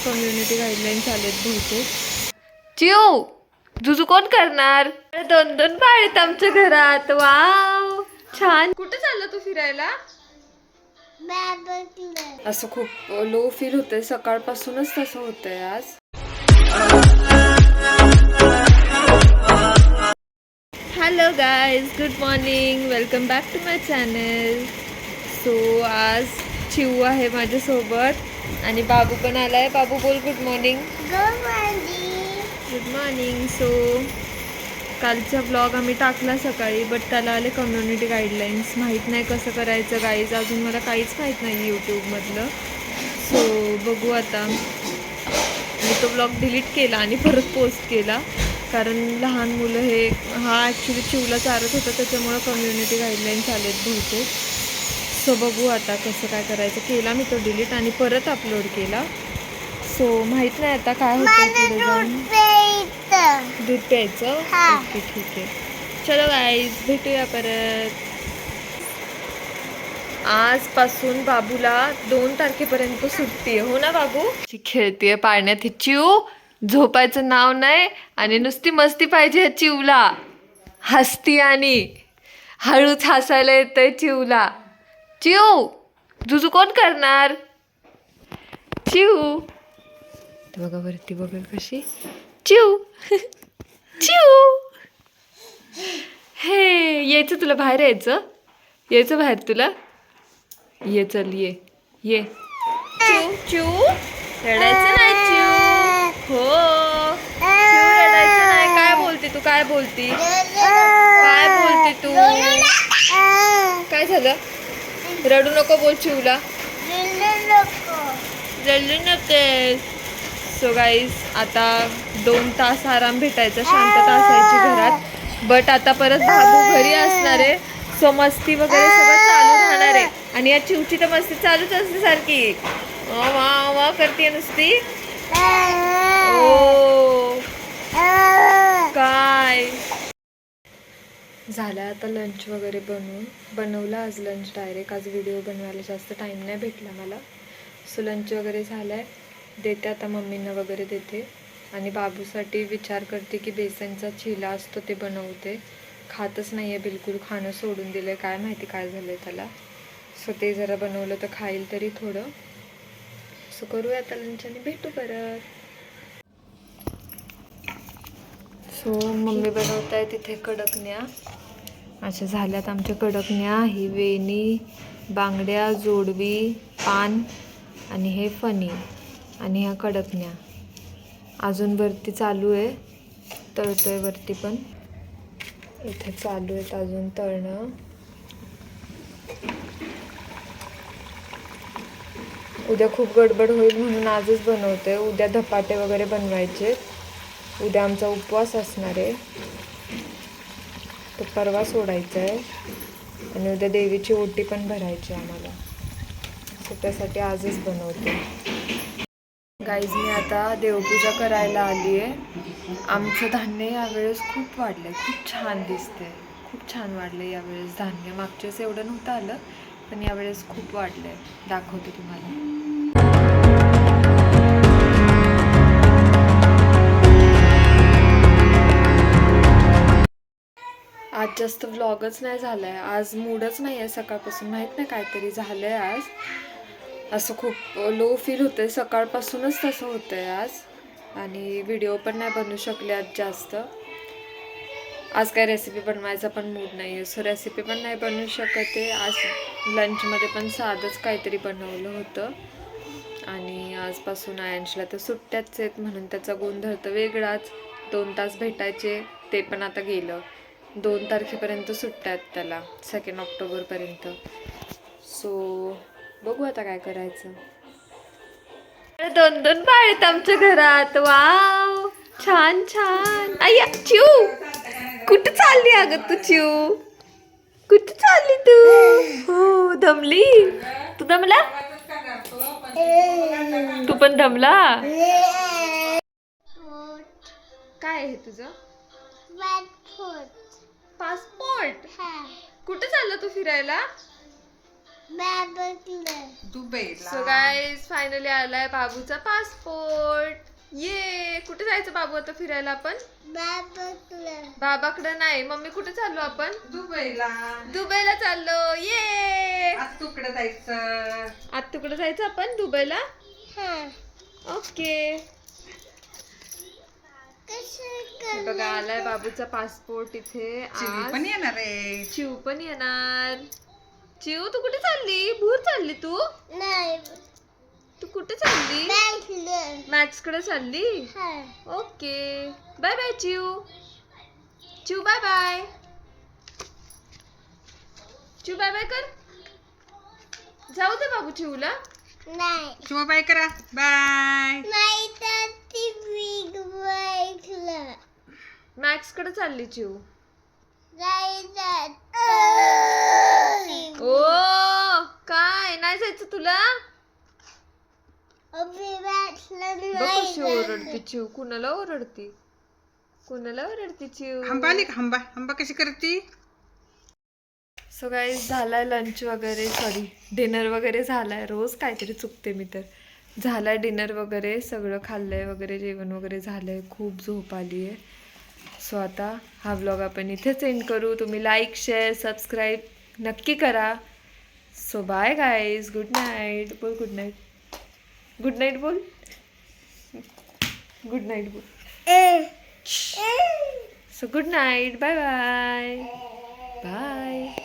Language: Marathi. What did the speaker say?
कम्युनिटी गाईडलाईन्स आलेत बहुतेक. चिऊ जुजू कोण करणार? 2-2 बाळ आहेत आमच्या घरात. वाव छान. कुठे चालला तू फिरायला? असं खूप लो फील होतंय, सकाळपासूनच तसं होतंय आज. Hello guys, good morning, welcome back to my channel. So आज चिऊ आहे माझ्यासोबत आणि बाबू पण आलाय. बाबू बोल good morning. Good morning. So कालचा ब्लॉग आम्ही टाकला सकाळी, बट त्याला आले कम्युनिटी गाईडलाईन्स. माहीत नाही कसं करायचं गाईज, अजून मला काहीच माहीत नाही यूट्यूबमधलं. सो बघू आता. मी तो ब्लॉग डिलीट केला आणि परत पोस्ट केला, कारण लहान मुलं हे ॲक्च्युली चिवला चारत होतं, त्याच्यामुळं कम्युनिटी गाईडलाईन्स आलेत बहुतेक. सो बघू आता कसं काय करायचं. केला मी तो डिलीट आणि परत अपलोड केला. सो माहीत नाही आता काय होतं पुढे जाऊन. दूध प्यायचं. ओके ठीक आहे, चलो गाईज भेटूया परत. आजपासून बाबूला 2 तारखेपर्यंत सुट्टी आहे, हो ना बाबू? खेळतीये पाळण्यात. चिऊ झोपायचं नाव नाही आणि नुसती मस्ती पाहिजे चिवला. हसती आणि हळूच हसायला येतंय चिवला. चिऊ जुजू कोण करणार? चिऊ बघा वरती बघेल कशी. चिऊ चिऊ हे यायचं तुला, बाहेर यायचं बाहेर तुला. ये चल ये ये. चिऊ चिऊ रडायचं नाही चिऊ. हो चिऊ रडायचं नाही. काय बोलते तू, काय बोलती, काय बोलते तू? काय झालं? रडू नको बोल चिऊला. रडू नकोस. सो गाईज आता 2 तास आराम भेटायचा, शांतता असायची घरात. बट आता परत बाबू घरी असणार आहे, सो मस्ती वगैरे सगळं चालू राहणार आहे. आणि या चिवची तर मस्ती चालूच असते सारखी. वा वा करते नुसती. ओ काय झालं आता. लंच वगैरे बनवलं आज लंच डायरेक्ट. आज व्हिडिओ बनवायला जास्त टाईम नाही भेटला मला. सो लंच वगैरे झालं आहे, देते आता मम्मींना वगैरे देते. आणि बाबूसाठी विचार करते की बेसनचा चिला असतो ते बनवते. खातच नाही आहे बिलकुल, खाणं सोडून दिलं आहे. काय माहिती काय झालं आहे त्याला. सो ते जरा बनवलं तर खाईल तरी थोडं. सो करूया आता लंच आणि भेटू परत. सो मम्मी बनवत आहे तिथे कडकण्या. अशा झाल्यात आमच्या कडकण्या. ही वेणी, बांगड्या, जोडवी, पान आणि हे फणी आणि ह्या कडकण्या. अजून वरती चालू आहे, तळतोय वरती पण. इथे चालू आहेत अजून तळणं. उद्या खूप गडबड होईल म्हणून आजच बनवते. उद्या धपाटे वगैरे बनवायचे. उद्या आमचा उपवास असणार आहे, तो परवा सोडायचा आहे. आणि उद्या देवीची ओटी पण भरायची आम्हाला, सो त्यासाठी आजच बनवते. गाईज मी आता देवपूजा करायला आली आहे. आमचं धान्य यावेळेस खूप वाढलं आहे, खूप छान दिसते. खूप छान वाढलं आहे यावेळेस धान्य. मागच्या वेळेस एवढं नव्हतं आलं, पण यावेळेस खूप वाढलं आहे. दाखवते तुम्हाला. आज जास्त व्लॉगच नाही झाला आहे. आज मूडच नाही आहे सकाळपासून. माहीत नाही काहीतरी झालं आहे आज. असं खूप लो फील होतं आहे, सकाळपासूनच तसं होतं आहे आज. आणि व्हिडिओ पण नाही बनवू शकले आज जास्त. आज काय रेसिपी बनवायचा पण मूड नाही आहे, सो रेसिपी पण नाही बनवू शकत आहे. आज लंचमध्ये पण साधंच काहीतरी बनवलं होतं. आणि आजपासून आयंशला तर सुट्ट्याच आहेत म्हणून त्याचा गोंधळ तर वेगळाच. 2 तास भेटायचे ते पण आता गेलं. 2 तारखेपर्यंत सुट्ट्या आहेत त्याला, 2 ऑक्टोबरपर्यंत. सो बघू आता काय करायचं. 2-2 बाळ आहेत आमच्या घरात. वाव छान छान. अय्या चिऊ कुठं चालली अगं तू? चिऊ कुठं चालली तू? हो दमली तू? दमला तू पण दमला? काय आहे तुझं? पासपोर्ट. कुठं चालला तू फिरायला? दुबईला. सो गाईज फायनली आलाय बाबूचा पासपोर्ट. ये कुठे जायचं बाबू आता फिरायला आपण? बाबाकडे नाही. मम्मी कुठे चाललो आपण? दुबईला. दुबईला चाललो. ये तुकडं जायचं. आत्तूकडे जायचं आपण दुबईला. ओके. बघा आलाय बाबूचा पासपोर्ट इथे. चिवी पण येणार आहे. चिव पण येणार. चिव तू कुठे चालली? भूर चालली तू? तू कुठे चालली? मॅक्स कडे चालली. ओके बाय बाय चिव. चिव बाय बाय. चिव बाय बाय कर. जाऊ दे बाबू चिवला. चिवा बाय करा. बाय. मॅक्स कडे चालली चिव. ओ काय नाही जायचं तुला? बघ कशी ओरडते चिव. कुणाला ओरडती? कुणाला ओरडती चिव? हंबा आली का? हंबा हंबा कशी करती? सो गाईज झालाय लंच वगैरे, सॉरी डिनर वगैरे झालाय. रोज काहीतरी चुकते मी तर. झालाय डिनर वगैरे, सगळं खाल्लंय वगैरे, जेवण वगैरे झालंय. खूप झोप आली आहे. सो आता हा व्लॉग आपण इथेच एंड करू. तुम्ही लाईक शेअर सबस्क्राईब नक्की करा. So bye guys. Good night. बोल गुड नाईट. गुड नाईट बोल. गुड नाईट बोल. So good night. Bye bye. Bye.